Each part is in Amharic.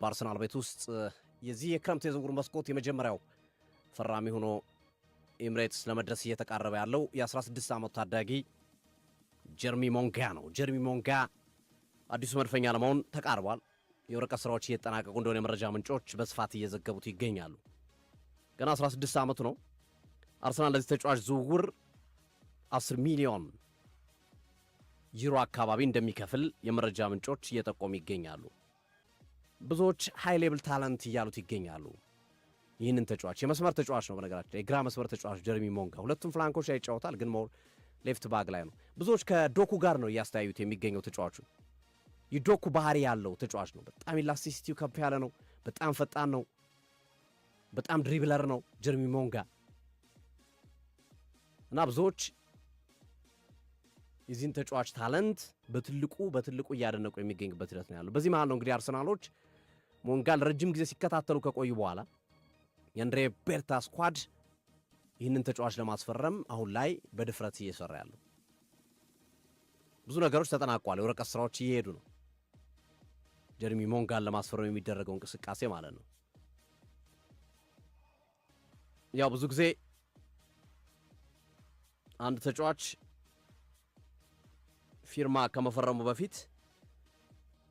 በአርሰናል ቤት ውስጥ የዚህ የክረምት የዝውውር መስኮት የመጀመሪያው ፈራሚ ሆኖ ኤምሬትስ ለመድረስ እየተቃረበ ያለው የ16 ዓመቱ ታዳጊ ጀርሚ ሞንጋ ነው። ጀርሚ ሞንጋ አዲሱ መድፈኛ ለመሆን ተቃርቧል። የወረቀት ስራዎች እየተጠናቀቁ እንደሆነ የመረጃ ምንጮች በስፋት እየዘገቡት ይገኛሉ። ገና 16 ዓመቱ ነው። አርሰናል ለዚህ ተጫዋች ዝውውር 10 ሚሊዮን ዩሮ አካባቢ እንደሚከፍል የመረጃ ምንጮች እየጠቆሙ ይገኛሉ። ብዙዎች ሃይ ሌብል ታለንት እያሉት ይገኛሉ። ይህንን ተጫዋች የመስመር ተጫዋች ነው። በነገራችን የግራ መስመር ተጫዋች ጀርሚ ሞንጋ ሁለቱም ፍላንኮች ላይ ይጫወታል፣ ግን ሞር ሌፍት ባክ ላይ ነው። ብዙዎች ከዶኩ ጋር ነው እያስተያዩት የሚገኘው ተጫዋቹ። የዶኩ ባህሪ ያለው ተጫዋች ነው። በጣም ኢላስቲሲቲው ከፍ ያለ ነው። በጣም ፈጣን ነው። በጣም ድሪብለር ነው ጀርሚ ሞንጋ እና ብዙዎች የዚህን ተጫዋች ታለንት በትልቁ እያደነቁ የሚገኙበት ሂደት ነው ያለው። በዚህ መሃል ነው እንግዲህ አርሰናሎች ሞንጋ ለረጅም ጊዜ ሲከታተሉ ከቆዩ በኋላ የአንድሬ ቤርታ ስኳድ ይህንን ተጫዋች ለማስፈረም አሁን ላይ በድፍረት እየሰራ ያለው። ብዙ ነገሮች ተጠናቋል። የወረቀት ስራዎች እየሄዱ ነው። ጀርሚ ሞንጋን ለማስፈረም የሚደረገው እንቅስቃሴ ማለት ነው። ያው ብዙ ጊዜ አንድ ተጫዋች ፊርማ ከመፈረሙ በፊት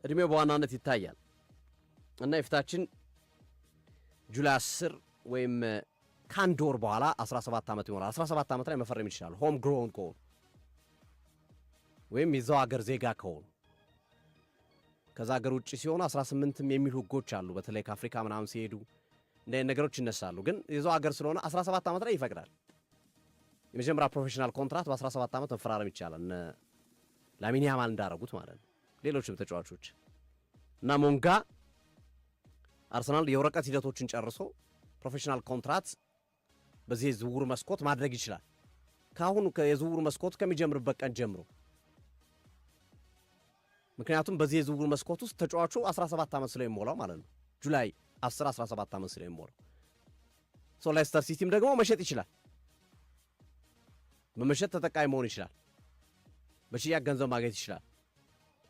እድሜው በዋናነት ይታያል እና የፊታችን ጁላይ 10 ወይም ከአንድ ወር በኋላ 17 ዓመት ይሞላል። 17 ዓመት ላይ መፈረም ይችላል። ሆም ግሮውን ከሆኑ ወይም የዛው ሀገር ዜጋ ከሆኑ። ከዛ ሀገር ውጭ ሲሆኑ 18ም የሚሉ ህጎች አሉ። በተለይ ከአፍሪካ ምናምን ሲሄዱ እንደ ነገሮች ይነሳሉ። ግን የዛው ሀገር ስለሆነ 17 ዓመት ላይ ይፈቅዳል። የመጀመሪያ ፕሮፌሽናል ኮንትራት በ17 ዓመት መፈራረም ይቻላል። ላሚን ያማል እንዳረጉት ማለት ነው። ሌሎችም ተጫዋቾች እና ሞንጋ አርሰናል የወረቀት ሂደቶችን ጨርሶ ፕሮፌሽናል ኮንትራት በዚህ የዝውውር መስኮት ማድረግ ይችላል። ከአሁኑ የዝውውር መስኮት ከሚጀምርበት ቀን ጀምሮ። ምክንያቱም በዚህ የዝውውር መስኮት ውስጥ ተጫዋቹ 17 ዓመት ስለሚሞላው ማለት ነው። ጁላይ 10 17 ዓመት ስለሚሞላው ሌስተር ሲቲም ደግሞ መሸጥ ይችላል። በመሸጥ ተጠቃሚ መሆን ይችላል። በሽያጭ ገንዘብ ማግኘት ይችላል።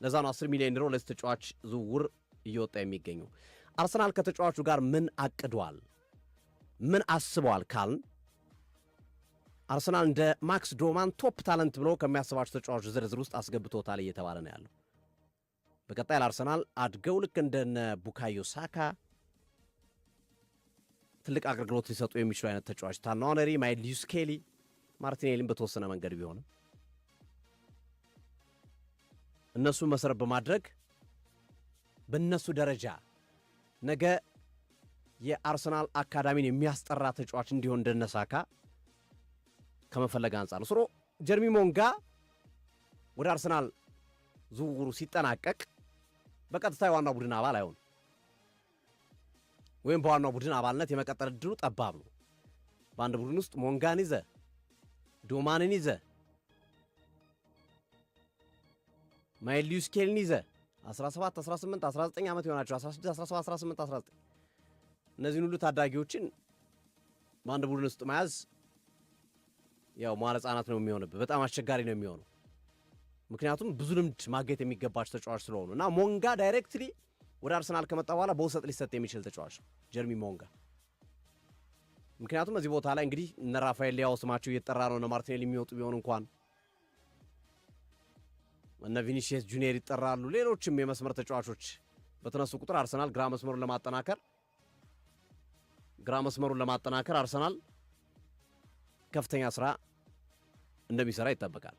ለዛ ነው 10 ሚሊዮን ዩሮ ለዚህ ተጫዋች ዝውውር እየወጣ የሚገኘው። አርሰናል ከተጫዋቹ ጋር ምን አቅዷል፣ ምን አስበዋል ካልን አርሰናል እንደ ማክስ ዶማን ቶፕ ታለንት ብሎ ከሚያስባቸው ተጫዋቾች ዝርዝር ውስጥ አስገብቶታል እየተባለ ነው ያለው። በቀጣይ ለአርሰናል አድገው ልክ እንደነ ቡካዮ ሳካ ትልቅ አገልግሎት ሊሰጡ የሚችሉ አይነት ተጫዋች ታናዋነሪ ማይልዩስ ኬሊ ማርቲኔሊን በተወሰነ መንገድ ቢሆንም እነሱ መሰረት በማድረግ በእነሱ ደረጃ ነገ የአርሰናል አካዳሚን የሚያስጠራ ተጫዋች እንዲሆን እንደነሳካ ከመፈለግ አንጻር ስሮ ጀርሚ ሞንጋ ወደ አርሰናል ዝውውሩ ሲጠናቀቅ በቀጥታ የዋናው ቡድን አባል አይሆን ወይም በዋናው ቡድን አባልነት የመቀጠል እድሉ ጠባብ ነው። በአንድ ቡድን ውስጥ ሞንጋን ይዘ ዶማንን ይዘ ማይልዩስ ኬልን ይዘ 17 18 19 ዓመት ይሆናቸው 16 17 18 19 እነዚህን ሁሉ ታዳጊዎችን በአንድ ቡድን ውስጥ መያዝ ያው መዋለ ሕጻናት ነው የሚሆንብህ። በጣም አስቸጋሪ ነው የሚሆነው። ምክንያቱም ብዙ ልምድ ማግኘት የሚገባቸው ተጫዋች ስለሆኑ እና ሞንጋ ዳይሬክትሊ ወደ አርሰናል ከመጣ በኋላ በውሰጥ ሊሰጥ የሚችል ተጫዋች ጀርሚ ሞንጋ። ምክንያቱም እዚህ ቦታ ላይ እንግዲህ እነ ራፋኤል ሊያው ስማቸው እየተጠራ ነው። እነ ማርቲኔሊ የሚወጡ ቢሆን እንኳን እነ ቪኒሲየስ ጁኒየር ይጠራሉ። ሌሎችም የመስመር ተጫዋቾች በተነሱ ቁጥር አርሰናል ግራ መስመሩን ለማጠናከር አርሰናል ከፍተኛ ስራ እንደሚሰራ ይጠበቃል።